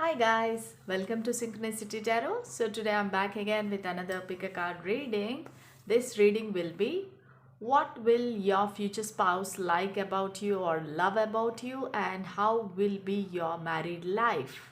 Hi guys, welcome to Synchronicity Tarot. So today I'm back again with another pick a card reading. This reading will be what will your future spouse like about you or love about you, and how will be your married life.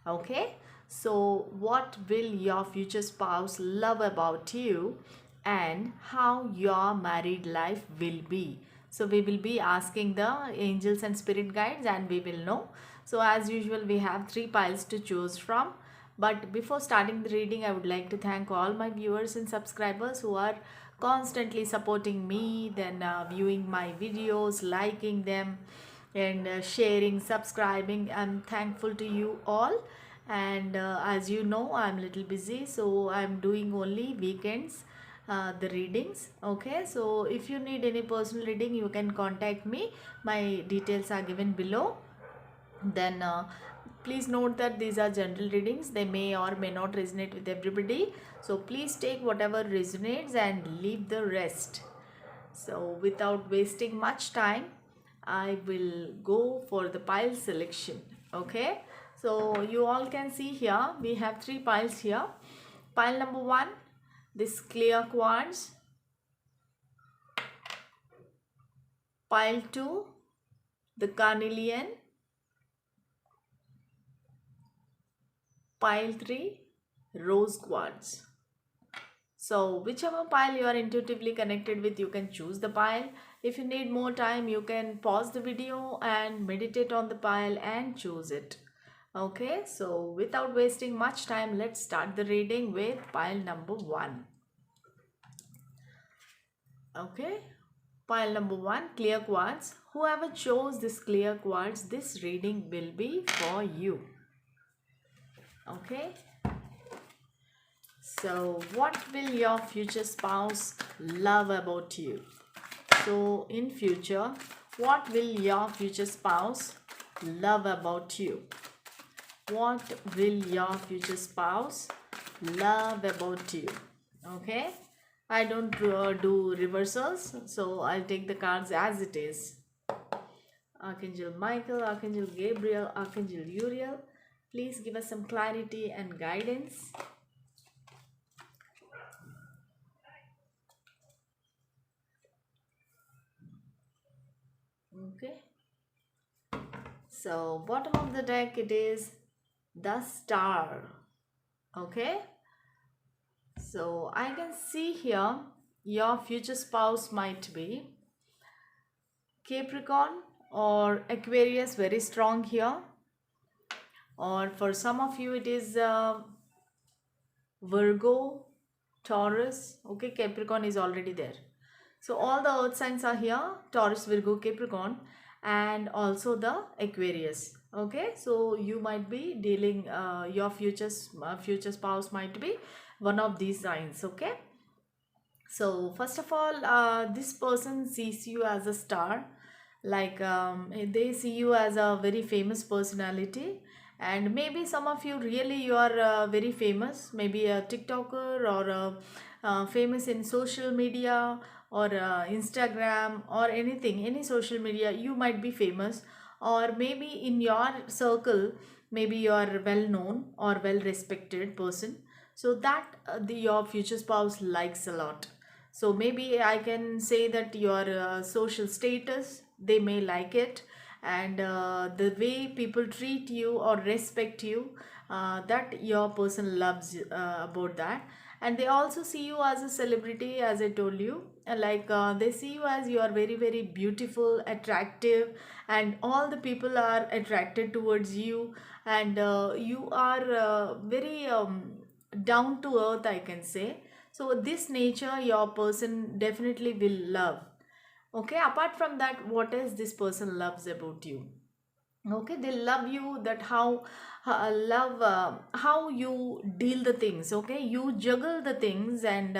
Okay, so what will your future spouse love about you and how your married life will be? So we will be asking the angels and spirit guides and we will know. So as usual we have three piles to choose from. But before starting the reading, I would like to thank all my viewers and subscribers who are constantly supporting me, then viewing my videos, liking them, and sharing, subscribing. I'm thankful to you all. And as you know, I'm a little busy, so I'm doing only weekends the readings. Okay, so if you need any personal reading, you can contact me. My details are given below. Then please note that these are general readings. They may or may not resonate with everybody, so please take whatever resonates and leave the rest. So without wasting much time, I will go for the pile selection. Okay, so you all can see here we have three piles here. Pile number one, this clear quartz. Pile two, the carnelian. Pile 3, rose quartz. So whichever pile you are intuitively connected with, you can choose the pile. If you need more time, you can pause the video and meditate on the pile and choose it. Okay, so without wasting much time, let's start the reading with pile number 1. Okay, pile number 1, clear quartz. Whoever chose this clear quartz, this reading will be for you. Okay, so what will your future spouse love about you? So in future, what will your future spouse love about you? What will your future spouse love about you? Okay, I don't do reversals, so I'll take the cards as it is. Archangel Michael, Archangel Gabriel, Archangel Uriel, please give us some clarity and guidance. Okay, so bottom of the deck it is the Star. Okay, so I can see here your future spouse might be Capricorn or Aquarius, very strong here, or for some of you it is Virgo, Taurus. Okay, Capricorn is already there. So all the earth signs are here: Taurus, Virgo, Capricorn, and also the Aquarius. Okay, so you might be dealing your future spouse might be one of these signs. Okay, so first of all, this person sees you as a star, like they see you as a very famous personality. And maybe some of you really you are very famous, maybe a TikToker or famous in social media or Instagram or anything, any social media you might be famous. Or maybe in your circle, maybe you are well known or well respected person, so that your future spouse likes a lot. So maybe I can say that your social status, they may like it, and the way people treat you or respect you, that your person loves about that. And they also see you as a celebrity, as I told you. Like they see you as you are very very beautiful, attractive, and all the people are attracted towards you. And you are very down to earth, I can say. So this nature your person definitely will love. Okay, apart from that, what else this person loves about you? Okay, they love you, that how love how you deal the things. Okay, you juggle the things, and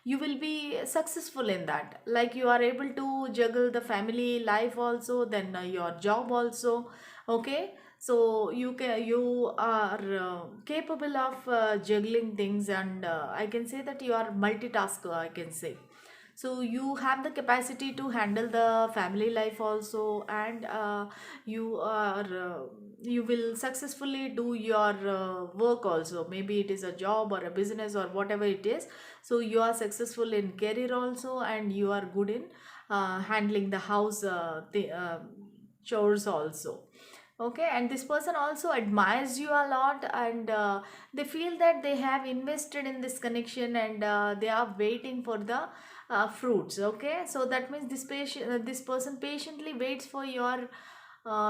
you will be successful in that. Like you are able to juggle the family life also, then your job also. Okay, so you are capable of juggling things, and I can say that you are multitasker, I can say. So you have the capacity to handle the family life also, and you will successfully do your work also. Maybe it is a job or a business or whatever it is. So you are successful in career also, and you are good in handling the house chores also. Okay, and this person also admires you a lot, and they feel that they have invested in this connection, and they are waiting for the fruits. Okay, so that means this person patiently waits for your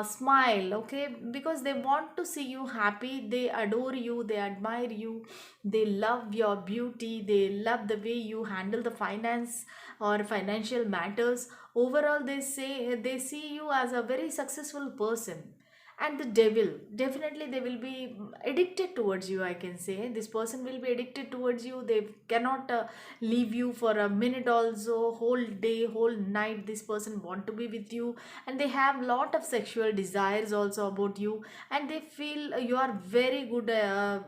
smile. Okay, because they want to see you happy, they adore you, they admire you, they love your beauty, they love the way you handle the finance or financial matters. Overall, they see you as a very successful person. And the devil, definitely they will be addicted towards you. I can say this person will be addicted towards you. They cannot leave you for a minute also. Whole day, whole night, this person want to be with you, and they have lot of sexual desires also about you, and they feel you are very good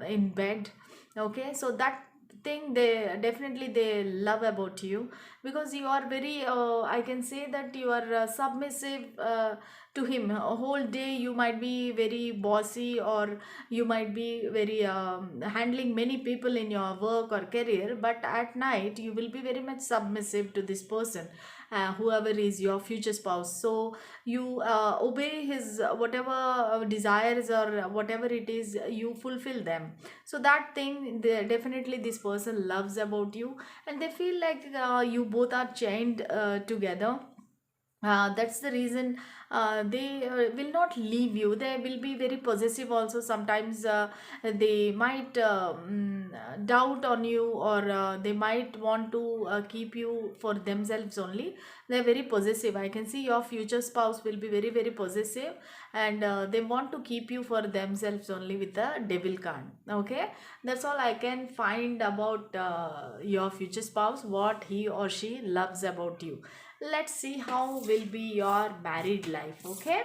in bed. Okay, so that thing they definitely they love about you, because you are very I can say that you are submissive to him. A whole day you might be very bossy, or you might be very handling many people in your work or career, but at night you will be very much submissive to this person, whoever is your future spouse. So you obey his whatever desires, or whatever it is, you fulfill them. So that thing definitely this person loves about you, and they feel like you both are chained together. That's the reason they will not leave you. They will be very possessive also. Sometimes they might doubt on you, or they might want to keep you for themselves only. They're very possessive. I can see your future spouse will be very very possessive, and they want to keep you for themselves only with the devil card. Okay, that's all I can find about your future spouse, what he or she loves about you. Let's see how will be your married life. Okay,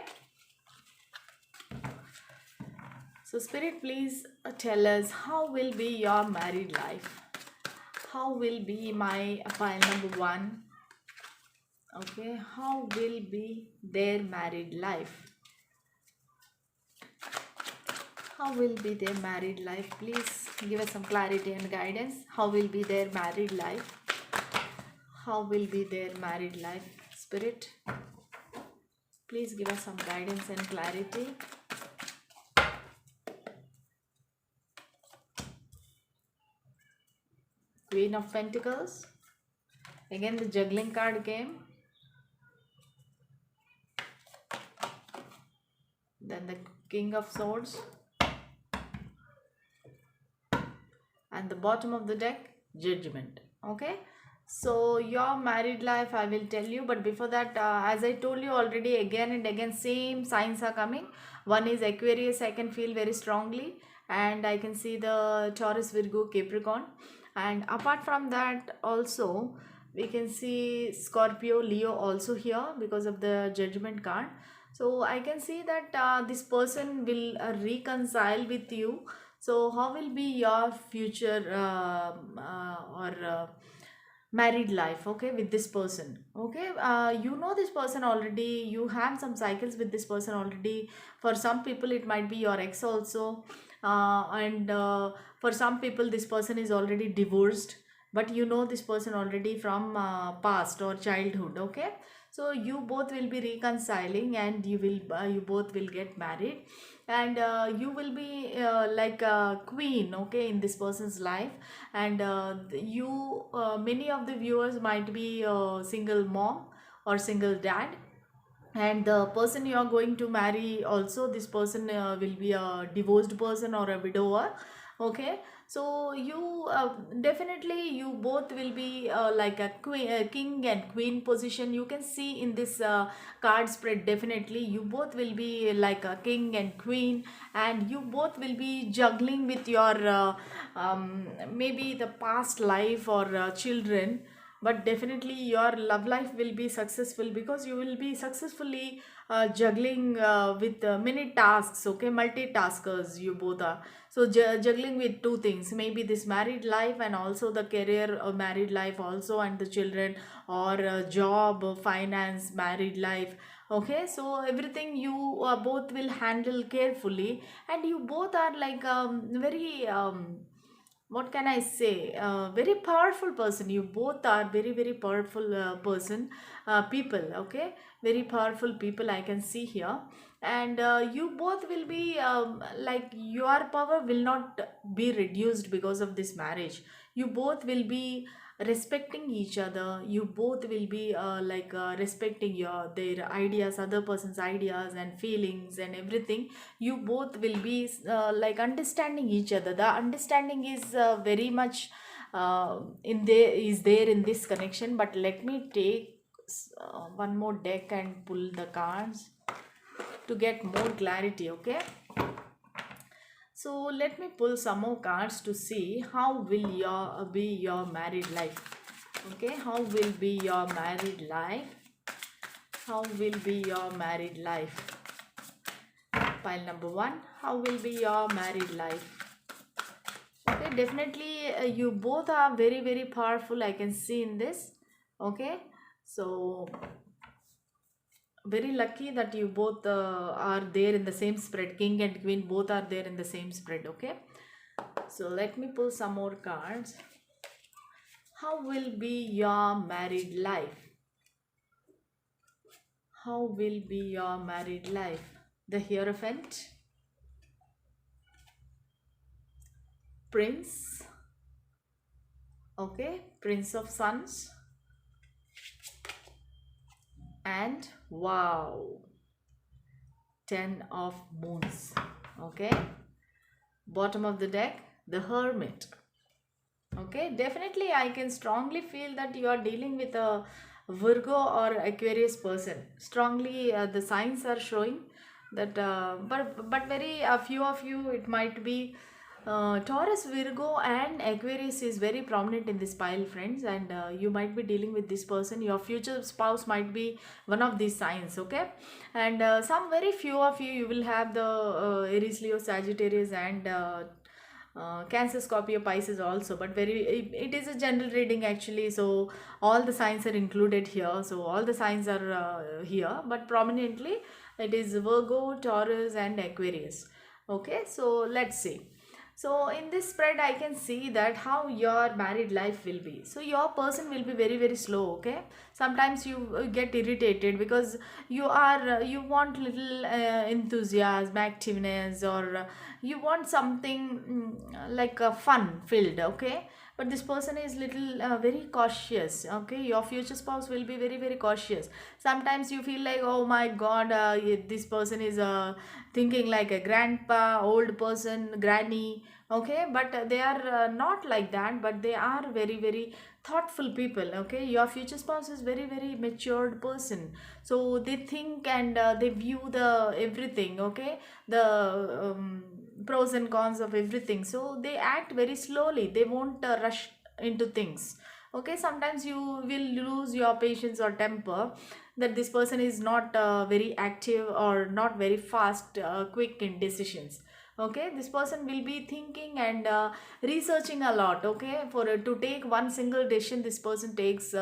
so spirit, please tell us how will be your married life. How will be my file number one? Okay, how will be their married life? How will be their married life? Please give us some clarity and guidance. How will be their married life? How will be their married life? Spirit, please give us some guidance and clarity. Queen of Pentacles. Again the juggling card came. Then the King of Swords. And the bottom of the deck, Judgment. Okay, so your married life I will tell you, but before that, as I told you already, again and again same signs are coming. One is Aquarius, I can feel very strongly, and I can see the Taurus, Virgo, Capricorn. And apart from that also, we can see Scorpio, Leo also here because of the Judgment card. So I can see that this person will reconcile with you. So how will be your future or married life, okay, with this person? Okay, you know this person already, you have some cycles with this person already. For some people it might be your ex also, and for some people this person is already divorced, but you know this person already from past or childhood. Okay, so you both will be reconciling, and you both will get married, and you will be like a queen, okay, in this person's life. And you many of the viewers might be a single mom or single dad, and the person you are going to marry also, this person will be a divorced person or a widower. Okay, so you definitely you both will be like a queen, king and queen position. You can see in this card spread, definitely you both will be like a king and queen, and you both will be juggling with your maybe the past life or children. But definitely your love life will be successful, because you will be successfully juggling with many tasks, okay, multitaskers you both are. So juggling with two things, maybe this married life and also the career, married life also, and the children, or job, finance, married life. Okay, so everything you both will handle carefully, and you both are like very what can I say, very powerful person. You both are very very powerful person, people, okay, very powerful people I can see here. And you both will be like your power will not be reduced because of this marriage. You both will be respecting each other. You both will be like respecting your their ideas, other person's ideas and feelings and everything. You both will be like understanding each other. The understanding is very much in there, is there in this connection. But let me take one more deck and pull the cards to get more clarity, okay. So let me pull some more cards to see how will your be your married life. Okay, how will be your married life? How will be your married life? Pile number one, how will be your married life? Okay, definitely you both are very very powerful, I can see in this. Okay, so very lucky that you both are there in the same spread. King and queen both are there in the same spread. Okay, so let me pull some more cards. How will be your married life? How will be your married life? The Hierophant, Prince, okay, Prince of Sons, and wow, 10 of Moons. Okay, bottom of the deck, the Hermit. Okay, definitely I can strongly feel that you are dealing with a Virgo or Aquarius person. Strongly the signs are showing that but very a few of you it might be Taurus, Virgo and Aquarius is very prominent in this pile, friends. And you might be dealing with this person. Your future spouse might be one of these signs, okay. And some very few of you will have the Aries, Leo, Sagittarius and Cancer, Scorpio, Pisces also. But very it is a general reading actually, so all the signs are included here. So all the signs are here, but prominently it is Virgo, Taurus and Aquarius. Okay, so let's see. So in this spread I can see that how your married life will be. So your person will be very very slow, okay. Sometimes you get irritated because you are you want little enthusiasm, activeness, or you want something like fun filled, okay. But this person is little very cautious, okay. Your future spouse will be very very cautious. Sometimes you feel like, oh my god, this person is thinking like a grandpa, old person, granny, okay. But they are not like that, but they are very very thoughtful people, okay. Your future spouse is very very matured person. So they think and they view the everything, okay, the pros and cons of everything. So they act very slowly, they won't rush into things, okay. Sometimes you will lose your patience or temper, that this person is not very active or not very fast, quick in decisions, okay. This person will be thinking and researching a lot, okay. For to take one single decision, this person takes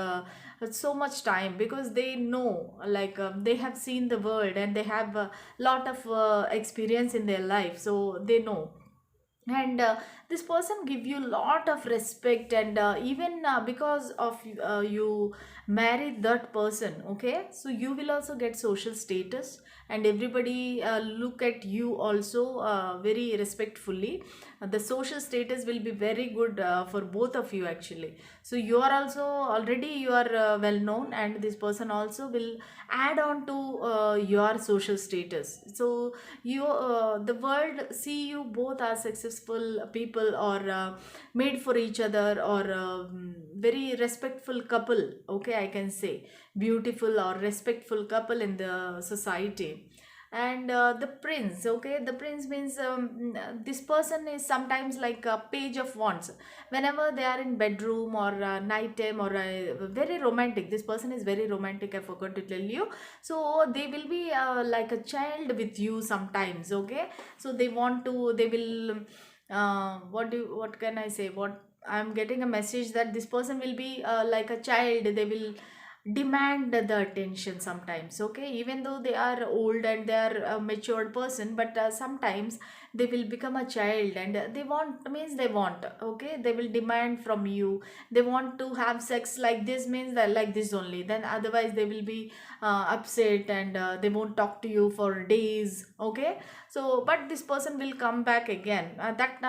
so much time, because they know, like they have seen the world and they have a lot of experience in their life, so they know. And this person give you lot of respect, and even because of you married that person, okay. So you will also get social status, and everybody look at you also very respectfully. The social status will be very good for both of you actually. So you are also already you are well known, and this person also will add on to your social status. So you the world see you both as successful people, or made for each other, or very respectful couple, okay, I can say beautiful or respectful couple in the society. And the prince, okay, the prince means this person is sometimes like a page of wands. Whenever they are in bedroom or night time or very romantic, this person is very romantic, I forgot to tell you. So they will be like a child with you sometimes, okay. So they want to, they will what can I say, what I'm getting a message that this person will be like a child. They will demand the attention sometimes, okay, even though they are old and they are a matured person, but sometimes they will become a child, and they want means they want, okay, they will demand from you. They want to have sex like this, means that like this only, then otherwise they will be upset, and they won't talk to you for days, okay. So but this person will come back again, that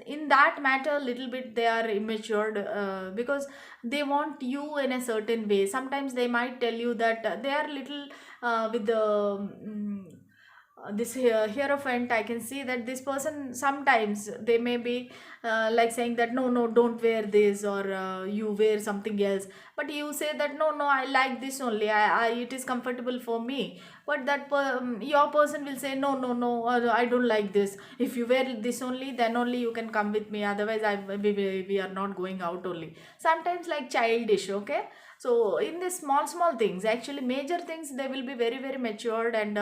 in that matter little bit they are immature, because they want you in a certain way. Sometimes they might tell you that they are little with the this hierophant. I can see that this person sometimes they may be like saying that no, no, don't wear this, or you wear something else, but you say that no, no, I like this only, I it is comfortable for me. But that your person will say no, no, no, I don't like this. If you wear this only, then only you can come with me, otherwise we are not going out only. Sometimes like childish, okay. So in the small small things, actually major things they will be very very matured, and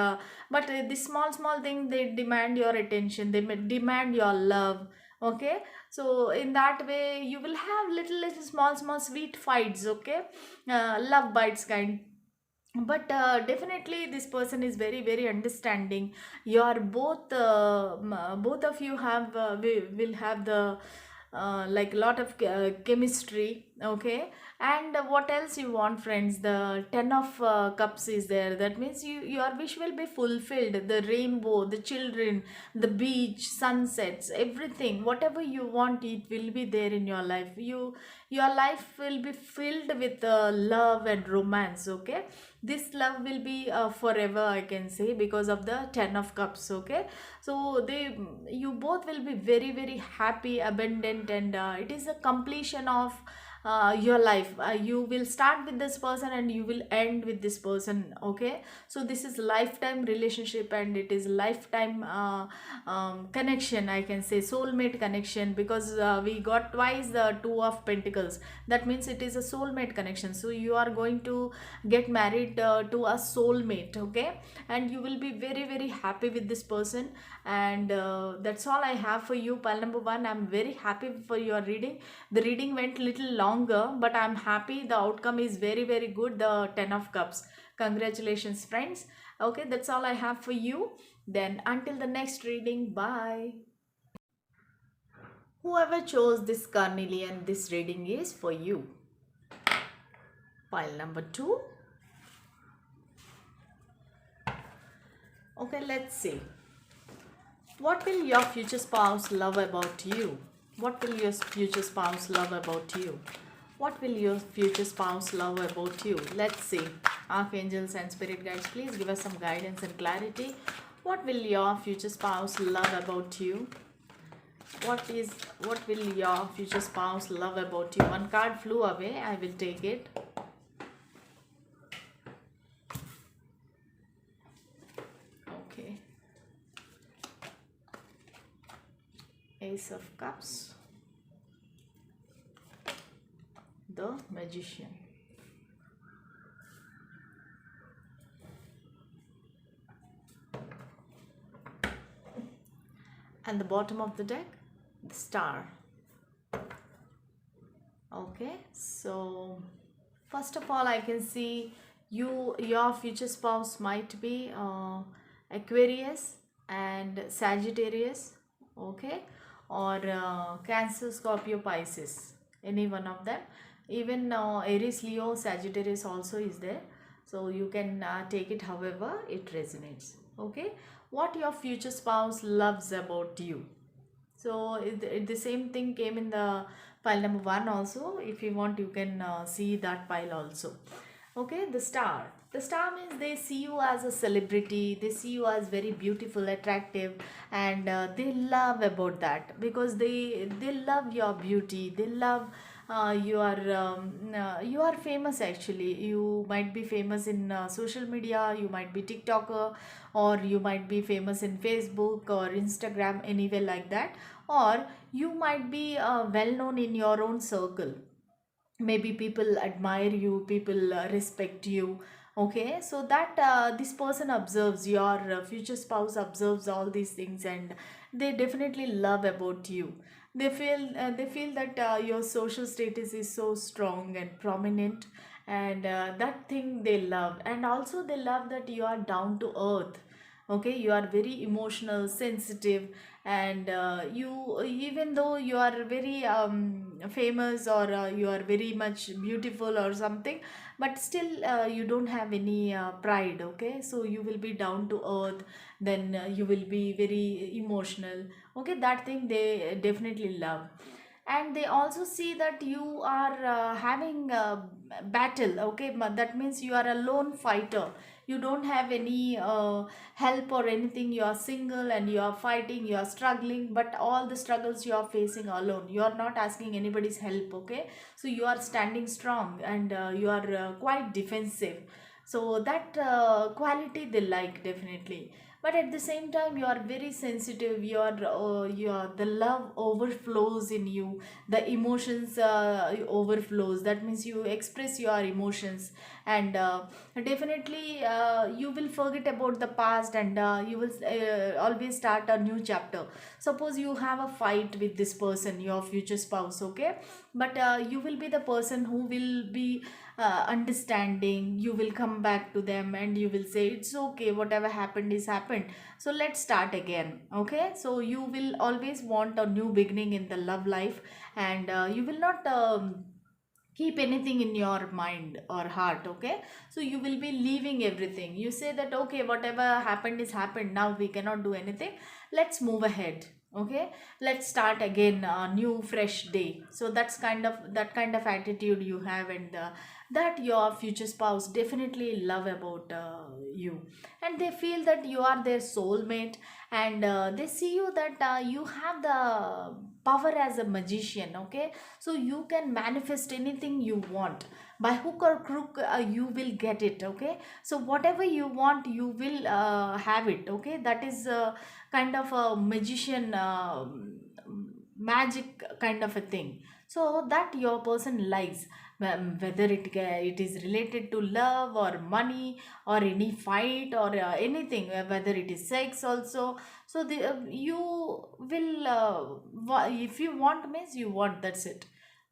but this small small thing they demand your attention, they may demand your love, okay. So in that way you will have little little small small sweet fights, okay, love bites kind. But definitely this person is very very understanding. You are both both of you have will have the like lot of chemistry, okay. And what else you want, friends? The 10 of cups is there, that means your wish will be fulfilled. The rainbow, the children, the beach, sunsets, everything whatever you want, it will be there in your life. Your life will be filled with love and romance, okay. This love will be forever, I can say, because of the 10 of cups, okay. So they, you both will be very very happy, abundant, and it is a completion of your life. You will start with this person and you will end with this person, okay. So this is lifetime relationship, and it is lifetime connection, I can say, soulmate connection, because we got twice the two of pentacles. That means it is a soulmate connection. So you are going to get married to a soulmate, okay. And you will be very very happy with this person. And that's all I have for you, pile number one. I'm very happy for your reading. The reading went little longer, but I'm happy. The outcome is very very good, the 10 of cups. Congratulations, friends. Okay, that's all I have for you. Then until the next reading, bye. Whoever chose this carnelian, this reading is for you. Pile number two. Okay, let's see. What will your future spouse love about you? What will your future spouse love about you? What will your future spouse love about you? Let's see. Archangels and spirit guides, please give us some guidance and clarity. What will your future spouse love about you? What will your future spouse love about you? One card flew away. I will take it. Okay. Ace of Cups. The Magician. And the bottom of the deck, the Star. Okay, so first of all, I can see your future spouse might be Aquarius and Sagittarius, okay, or Cancer, Scorpio, Pisces, any one of them. Even Aries, Leo, Sagittarius also is there. So you can take it however it resonates, okay. What your future spouse loves about you. So the same thing came in the pile number one also. If you want, you can see that pile also. Okay, the Star. The Star means they see you as a celebrity. They see you as very beautiful, attractive, and they love about that, because they love your beauty. They love you are famous. Actually, you might be famous in social media, you might be TikToker, or you might be famous in Facebook or Instagram, anywhere like that, or you might be well known in your own circle. Maybe people admire you, people respect you. Okay, so that this person observes, your future spouse observes all these things, and they definitely love about you. They feel that your social status is so strong and prominent, and that thing they love. And also they love that you are down to earth. Okay, you are very emotional, sensitive, and you, even though you are very famous, or you are very much beautiful or something, but still you don't have any pride. Okay, so you will be down to earth, then you will be very emotional. Okay, that thing they definitely love. And they also see that you are having a battle. Okay, that means you are a lone fighter. You don't have any help or anything. You are single and you are fighting, you are struggling, but all the struggles you are facing alone. You are not asking anybody's help. Okay, so you are standing strong, and you are quite defensive. So that quality they like, definitely. But at the same time, you are very sensitive. You are, the love overflows in you, the emotions overflows. That means you express your emotions, and definitely you will forget about the past, and you will always start a new chapter. Suppose you have a fight with this person, your future spouse. Okay, but you will be the person who will be understanding. You will come back to them and you will say, it's okay, whatever happened is happened, so let's start again. Okay, so you will always want a new beginning in the love life, and you will not keep anything in your mind or heart. Okay, so you will be leaving everything. You say that, okay, whatever happened is happened, now we cannot do anything, let's move ahead. Okay, let's start again, a new fresh day. So that's kind of, that kind of attitude you have, and that your future spouse definitely love about you. And they feel that you are their soulmate, and they see you that you have the power as a magician. Okay, so you can manifest anything you want. By hook or crook, you will get it. Okay, so whatever you want, you will have it. Okay, that is kind of a magician, magic kind of a thing. So that your person likes. Whether it is related to love or money, or any fight, or anything, whether it is sex also. So you will if you want, means you want, that's it.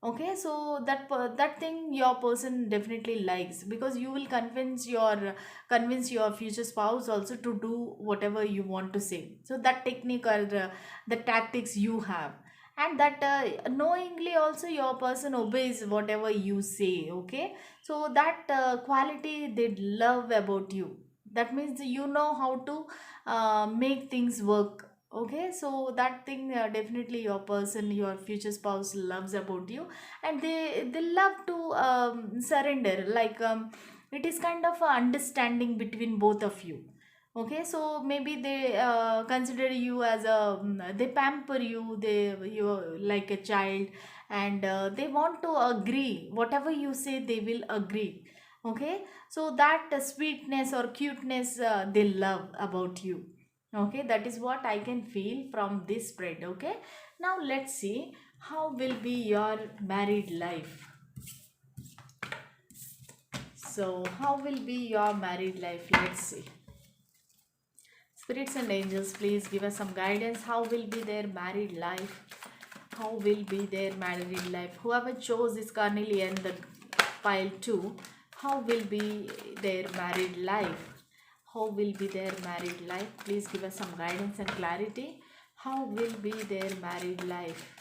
Okay, so that thing your person definitely likes, because you will convince your future spouse also to do whatever you want to say. So that technique, or the tactics you have, and that knowingly also your person obeys whatever you say. Okay, so that quality they love about you. That means you know how to make things work. Okay, so that thing definitely your person, your future spouse loves about you. And they love to surrender, like it is kind of a understanding between both of you. Okay, so maybe they consider you as a they pamper you, you like a child, and they want to agree whatever you say, they will agree. Okay, so that sweetness or cuteness they love about you. Okay, that is what I can feel from this spread. Okay, now let's see how will be your married life. So how will be your married life? Let's see. Spirits and angels, please give us some guidance. How will be their married life? How will be their married life? Whoever chose this carnelian, the pile 2, how will be their married life? How will be their married life? Please give us some guidance and clarity. How will be their married life?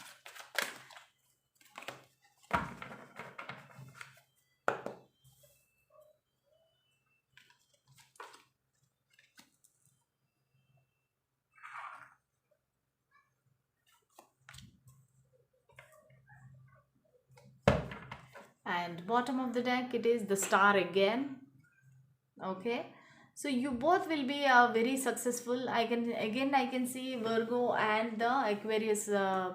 And bottom of the deck, it is the star again. Okay, So you both will be very successful. I can see Virgo and the Aquarius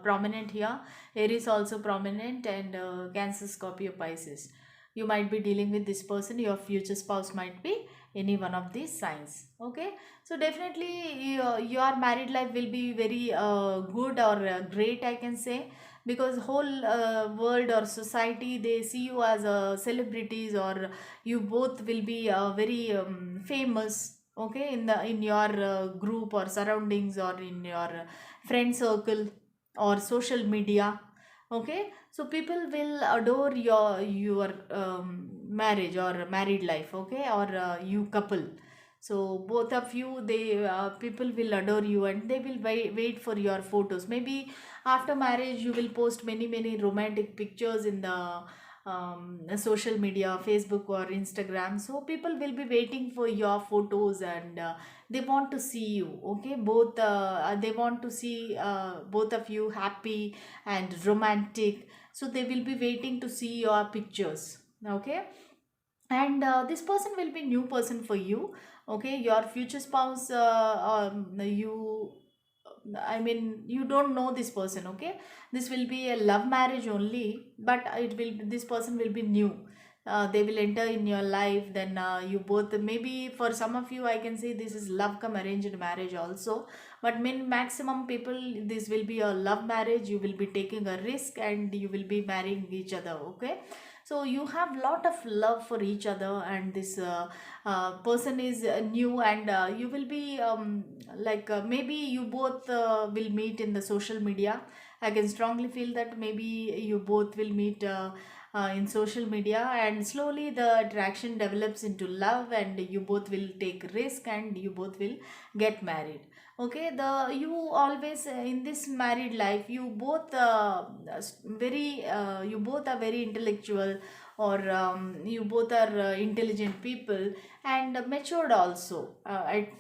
prominent here. Aries also prominent, and Cancer, Scorpio, Pisces. You might be dealing with this person. Your future spouse might be any one of these signs. Okay, so definitely your married life will be very good or great, I can say, because whole world or society, they see you as celebrities, or you both will be very famous, okay, in your group or surroundings, or in your friend circle or social media. Okay, so people will adore your marriage or married life, okay, or you couple. So both of you, they people will adore you, and they will wait for your photos. Maybe after marriage you will post many romantic pictures in the social media, Facebook or Instagram. So people will be waiting for your photos, and they want to see you, okay, both they want to see both of you happy and romantic. So they will be waiting to see your pictures, okay. And this person will be new person for you, okay. Your future spouse, you I mean, you don't know this person, okay. This will be a love marriage only, but this person will be new. They will enter in your life, then you both, maybe for some of you I can say this is love come arranged marriage also, but maximum people, this will be a love marriage. You will be taking a risk, and you will be marrying each other, okay. So you have lot of love for each other, and this person is new, and you will be maybe you both will meet in the social media. I can strongly feel that maybe you both will meet in social media, and slowly the attraction develops into love, and you both will take risk, and you both will get married. Okay, the you always in this married life, you both very you both are very intellectual, or you both are intelligent people, and matured also.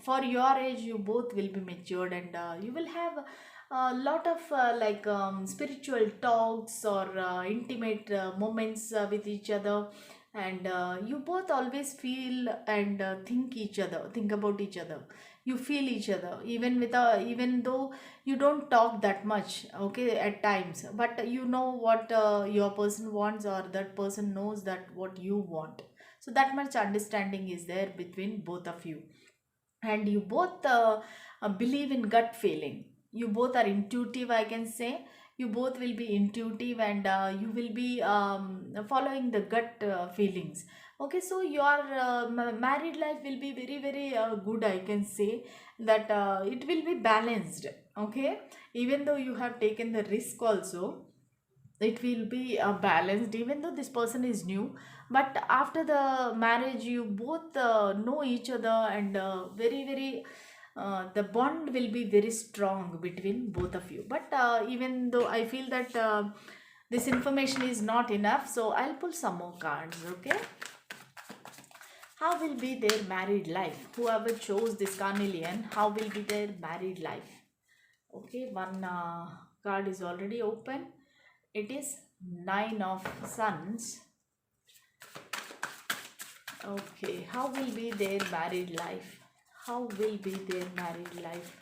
For your age, you both will be matured, and you will have a lot of spiritual talks, or intimate moments with each other. And you both always feel and think about each other. You feel each other, even though you don't talk that much, okay, at times, but you know what your person wants, or that person knows that what you want. So that much understanding is there between both of you, and you both believe in gut feeling. You both are intuitive, I can say. You both will be intuitive, and you will be following the gut feelings. Okay, so your married life will be very good, I can say. That it will be balanced, okay. Even though you have taken the risk also, it will be balanced, even though this person is new. But after the marriage, you both know each other, and very the bond will be very strong between both of you. But even though I feel that this information is not enough, so I'll pull some more cards, okay. How will be their married life? Whoever chose this carnelian, how will be their married life? Okay, one card is already open. It is Nine of Suns. Okay, how will be their married life? How will be their married life?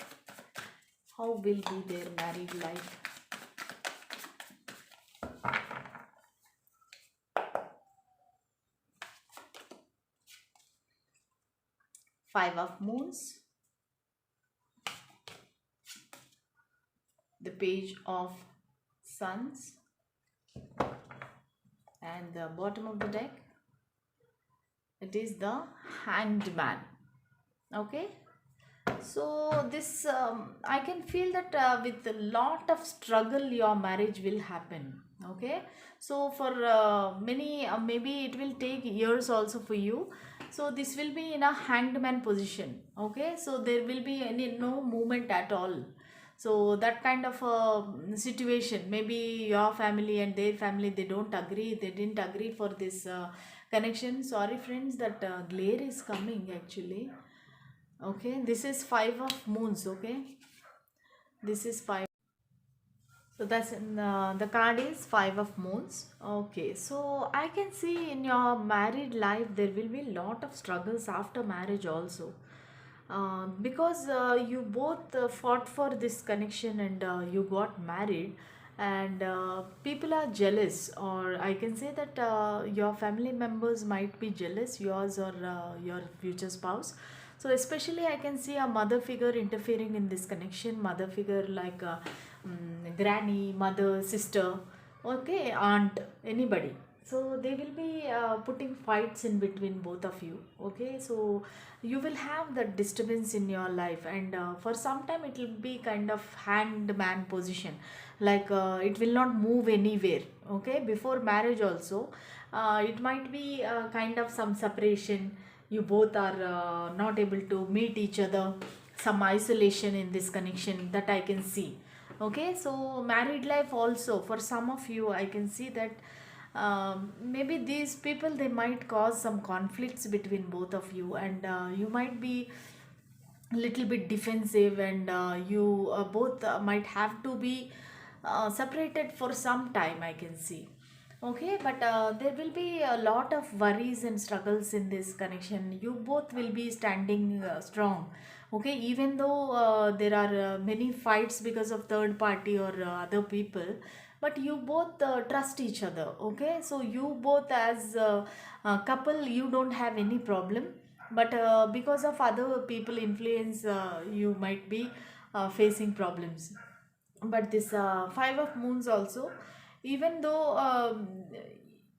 How will be their married life? Five of Moons, the Page of Suns, and the bottom of the deck, it is the Hanged Man. Okay, so this I can feel that with a lot of struggle your marriage will happen, okay. So for many maybe it will take years also for you. So this will be in a hanged man position, okay. So there will be no movement at all. So that kind of situation, maybe your family and their family, they didn't agree for this connection. Sorry friends, that glare is coming actually. Okay, this is Five of Moons, okay. This is five. So that's in the card is five of moons. Okay, so I can see in your married life there will be a lot of struggles after marriage also, because you both fought for this connection and you got married, and people are jealous, or I can say that your family members might be jealous, yours or your future spouse. So especially I can see a mother figure interfering in this connection, mother figure like granny, mother, sister, okay, aunt, anybody. So they will be putting fights in between both of you. Okay, so you will have that disturbance in your life, and for some time it will be kind of hand man position, like it will not move anywhere. Okay, before marriage also, it might be kind of some separation. You both are not able to meet each other, some isolation in this connection that I can see. Okay, so married life also for some of you I can see that maybe these people they might cause some conflicts between both of you, and you might be little bit defensive, and you both might have to be separated for some time I can see. Okay, but there will be a lot of worries and struggles in this connection. You both will be standing strong. Okay, even though there are many fights because of third party or other people, but you both trust each other. Okay, so you both as a couple you don't have any problem, but because of other people influence you might be facing problems. But this five of moons also, even though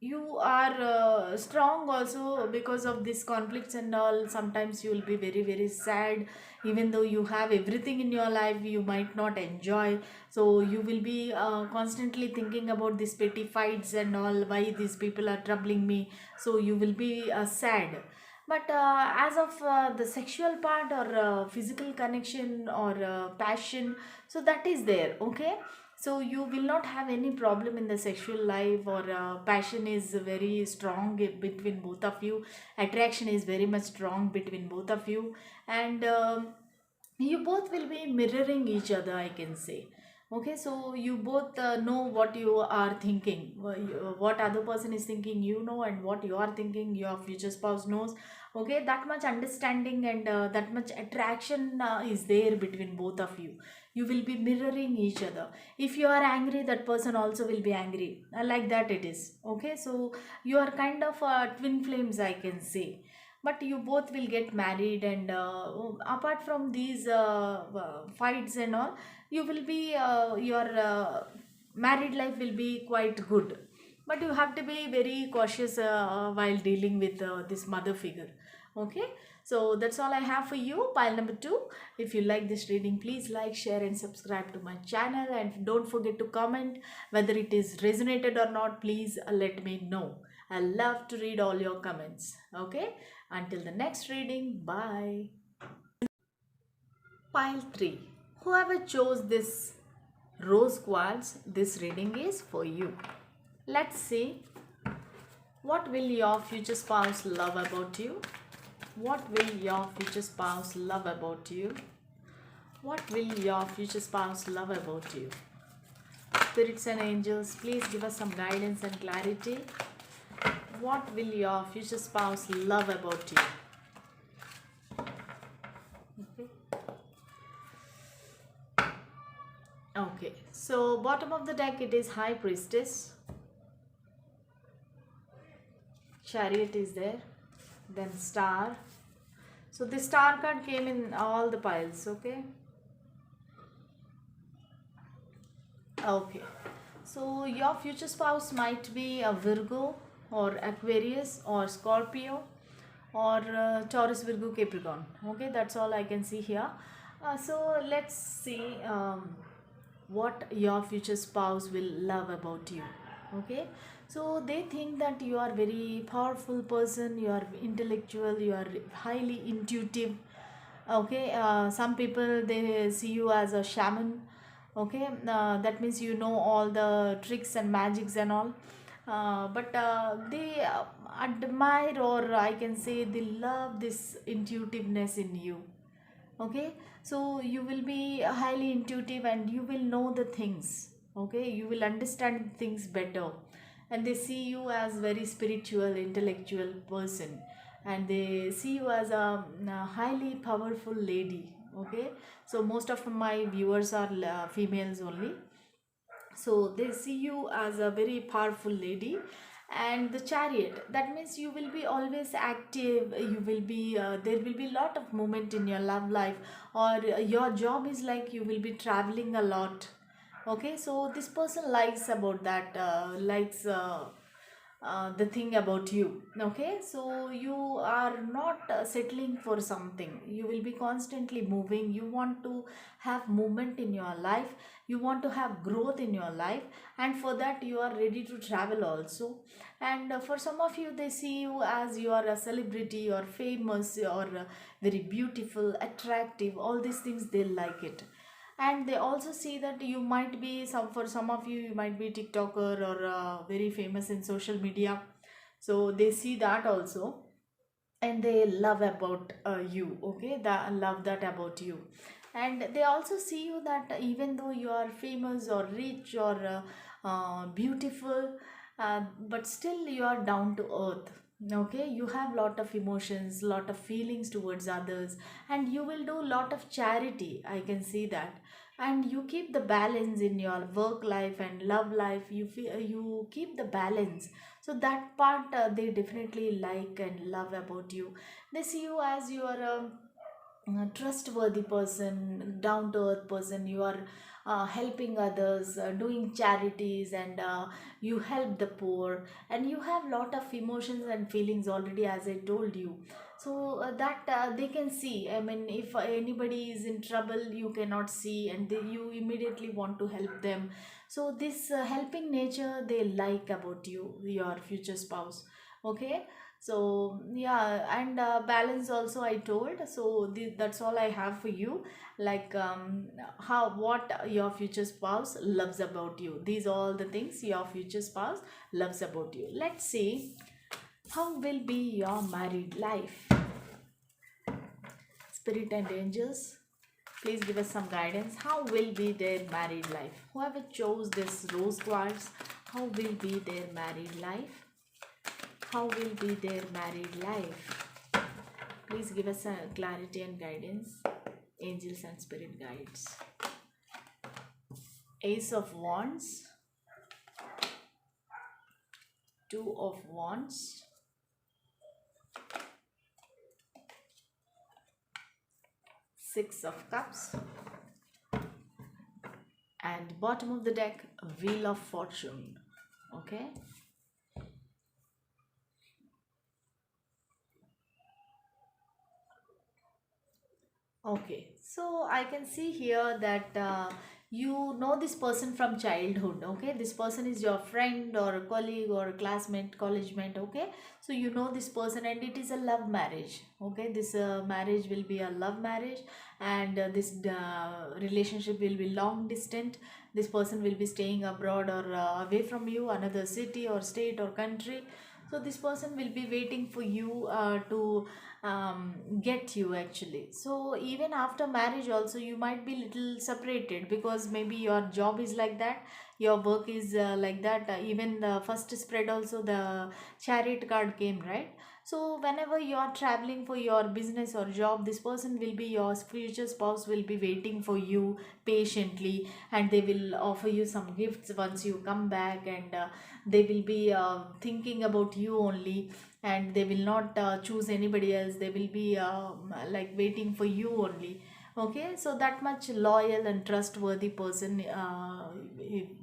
you are strong also, because of this conflicts and all, sometimes you will be very very sad. Even though you have everything in your life you might not enjoy, so you will be constantly thinking about these petty fights and all, why these people are troubling me, so you will be sad. But as of the sexual part or physical connection or passion, so that is there. Okay, so you will not have any problem in the sexual life, or passion is very strong between both of you, attraction is very much strong between both of you, and you both will be mirroring each other I can say. Okay, so you both know what you are thinking, what other person is thinking, you know, and what you are thinking your future spouse knows. Okay, that much understanding and that much attraction is there between both of you. You will be mirroring each other. If you are angry, that person also will be angry, like that it is. Okay, so you are kind of twin flames I can say. But you both will get married, and apart from these fights and all, you will be your married life will be quite good. But you have to be very cautious while dealing with this mother figure. Okay, so that's all I have for you, pile number 2. If you like this reading, please like, share and subscribe to my channel, and don't forget to comment whether it is resonated or not. Please let me know. I love to read all your comments. Okay, until the next reading, bye. Pile 3. Whoever chose this rose quartz, this reading is for you. Let's see, what will your future spouse love about you? What will your future spouse love about you? What will your future spouse love about you? Spirits and angels, please give us some guidance and clarity. What will your future spouse love about you? Okay, so bottom of the deck it is High Priestess, Chariot is there, then Star. So the Star card came in all the piles. Okay. Okay, so your future spouse might be a Virgo or Aquarius or Scorpio or Taurus, Virgo, Capricorn. Okay, that's all I can see here. So let's see what your future spouse will love about you. Okay, so they think that you are very powerful person, you are intellectual, you are highly intuitive. Okay, some people they see you as a shaman. Okay, that means you know all the tricks and magics and all, but they admire, or I can say they love this intuitiveness in you. Okay, so you will be highly intuitive and you will know the things. Okay, you will understand things better, and they see you as very spiritual, intellectual person, and they see you as a highly powerful lady. Okay, so most of my viewers are females only, so they see you as a very powerful lady. And the chariot, that means you will be always active, you will be there will be a lot of movement in your love life, or your job is like you will be traveling a lot. Okay, so this person likes about that, likes the thing about you. Okay, so you are not settling for something, you will be constantly moving, you want to have movement in your life, you want to have growth in your life, and for that you are ready to travel also. And for some of you, they see you as you are a celebrity or famous or very beautiful, attractive, all these things, they like it. And they also see that you might be some, for some of you, you might be tiktoker or very famous in social media, so they see that also, and they love about you. Okay, that love that about you. And they also see you that even though you are famous or rich or beautiful, but still you are down to earth. Okay, you have lot of emotions, lot of feelings towards others, and you will do lot of charity, I can see that. And you keep the balance in your work life and love life, you feel, you keep the balance. So that part they definitely like and love about you. They see you as you are a trustworthy person, down to earth person. You are helping others, doing charities, and you help the poor, and you have lot of emotions and feelings already, as I told you. So that they can see, I mean, if anybody is in trouble, you cannot see, and you immediately want to help them. So this helping nature they like about you, your future spouse. Okay, so yeah, and balance also I told. So that's all I have for you. Like how, what your future spouse loves about you, these are all the things your future spouse loves about you. Let's see how will be your married life. Spirit and angels, please give us some guidance. How will be their married life? Whoever chose this rose quartz, how will be their married life? How will be their married life? Please give us a clarity and guidance, angels and spirit guides. Ace of Wands, Two of Wands, Six of Cups, and bottom of the deck, Wheel of Fortune. Okay. Okay, so I can see here that you know this person from childhood. Okay, this person is your friend or a colleague or a classmate, college mate. Okay, so you know this person, and it is a love marriage. Okay, this marriage will be a love marriage, and this relationship will be long distant. This person will be staying abroad or away from you, another city or state or country. So this person will be waiting for you to get you actually. So even after marriage also you might be little separated, because maybe your job is like that, your work is like that. Even the first spread also the chariot card came, right? So whenever you are traveling for your business or job, this person will be, your future spouse will be waiting for you patiently, and they will offer you some gifts once you come back, and they will be thinking about you only, and they will not choose anybody else. They will be like waiting for you only. Okay, so that much loyal and trustworthy person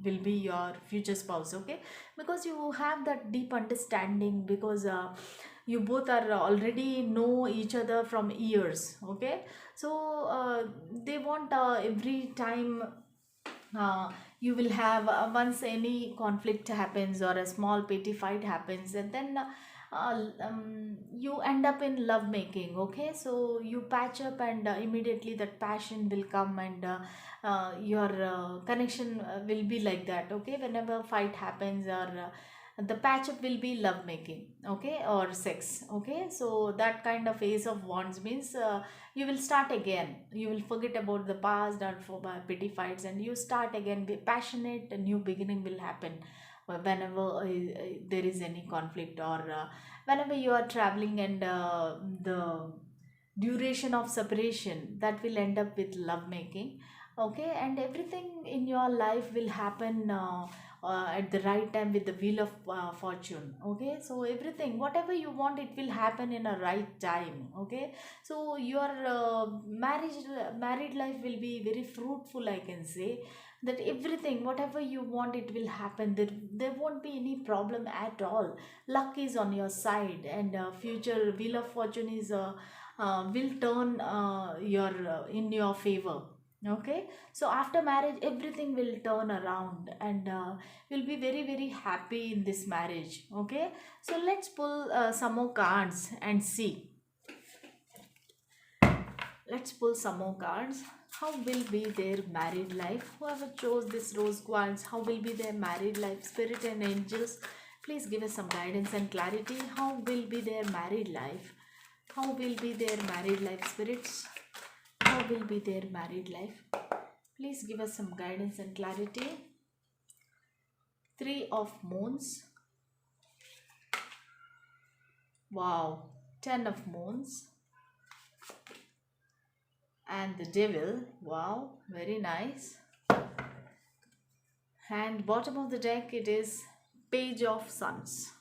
will be your future spouse. Okay, because you have that deep understanding, because you both are already know each other from years. Okay, so they want every time you will have once any conflict happens or a small petty fight happens, and then you end up in love making. Okay, so you patch up, and immediately that passion will come, and your connection will be like that. Okay, whenever fight happens or the patch up will be love making, okay, or sex, okay. So that kind of ace of wands means you will start again, you will forget about the past or for petty fights, and you start again, be passionate, a new beginning will happen whenever there is any conflict, or whenever you are traveling, and the duration of separation that will end up with love making, okay. And everything in your life will happen at the right time with the wheel of fortune, okay. So everything whatever you want, it will happen in a right time, okay. So your married life will be very fruitful, I can say, that everything whatever you want, it will happen, there won't be any problem at all. Luck is on your side, and future wheel of fortune is will turn in your favor, okay. So after marriage everything will turn around, and you'll be very very happy in this marriage, okay. So let's pull some more cards and see. Let's pull some more cards. How will be their married life? Whoever chose this rose quartz, how will be their married life? Spirit and angels, please give us some guidance and clarity. How will be their married life? How will be their married life, spirits? How will be their married life? Please give us some guidance and clarity. Three of moons. Wow. 10 of moons. And the devil. Wow. Very nice. And bottom of the deck, it is page of suns.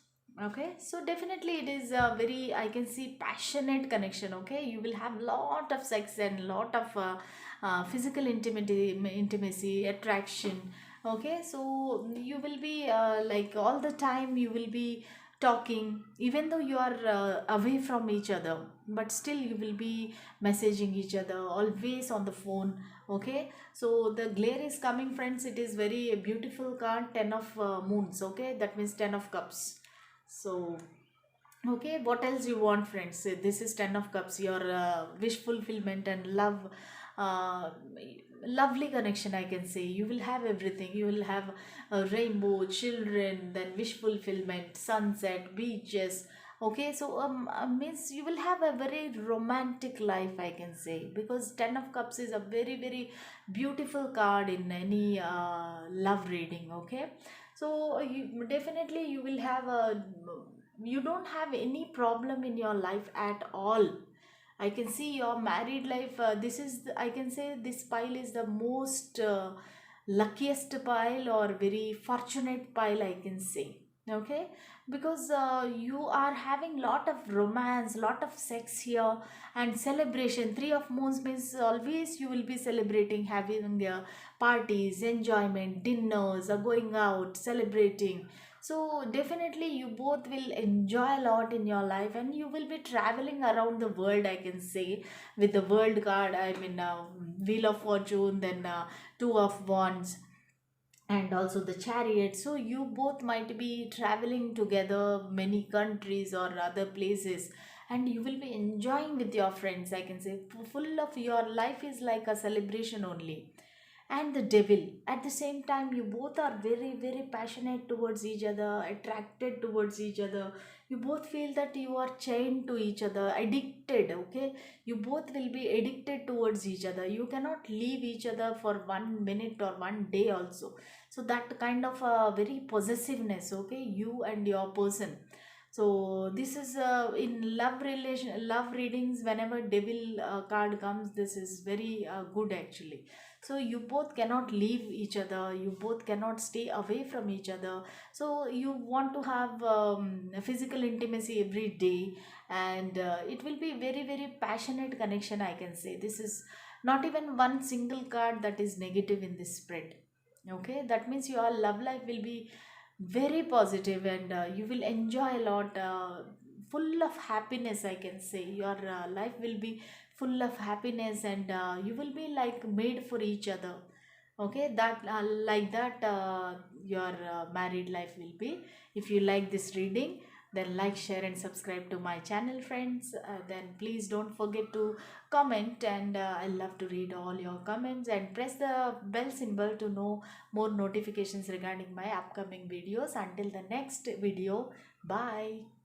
Okay, so definitely it is a very, I can see, passionate connection, okay. You will have lot of sex and lot of physical intimacy, attraction, okay. So you will be like all the time you will be talking, even though you are away from each other, but still you will be messaging each other, always on the phone, okay. So the glare is coming, friends. It is very beautiful card, 10 of moons, okay. That means 10 of cups. So okay, what else you want, friends? This is 10 of cups, your wish fulfillment and love, uh, lovely connection, I can say. You will have everything. You will have a rainbow, children, then wish fulfillment, sunset, beaches, okay. So means you will have a very romantic life, I can say, because 10 of cups is a very very beautiful card in any love reading, okay. So you definitely you will have a, you don't have any problem in your life at all. I can see your married life. This is I can say this pile is the most luckiest pile, or very fortunate pile, I can say, okay. Because you are having lot of romance, lot of sex here, and celebration. Three of moons means always you will be celebrating, having parties, enjoyment, dinners, going out, celebrating. So definitely you both will enjoy a lot in your life, and you will be traveling around the world, I can say, with the world card. I mean, wheel of fortune, then two of wands, and also the chariot. So you both might be traveling together many countries or other places, and you will be enjoying with your friends, I can say. Full of, your life is like a celebration only. And the devil, at the same time, you both are very very passionate towards each other, attracted towards each other. You both feel that you are chained to each other, addicted, okay. You both will be addicted towards each other. You cannot leave each other for 1 minute or 1 day also. So that kind of a very possessiveness, okay, you and your person. So this is in love readings, whenever devil card comes, this is very good actually. So you both cannot leave each other, you both cannot stay away from each other. So you want to have physical intimacy every day, and it will be very very passionate connection, I can say. This is not even one single card that is negative in this spread, okay. That means your love life will be very positive, and you will enjoy a lot, full of happiness, I can say. Your life will be full of happiness, and you will be like made for each other, okay. That like that your married life will be. If you like this reading, then like, share and subscribe to my channel, friends. Then please don't forget to comment, and I love to read all your comments, and press the bell symbol to know more notifications regarding my upcoming videos. Until the next video, bye.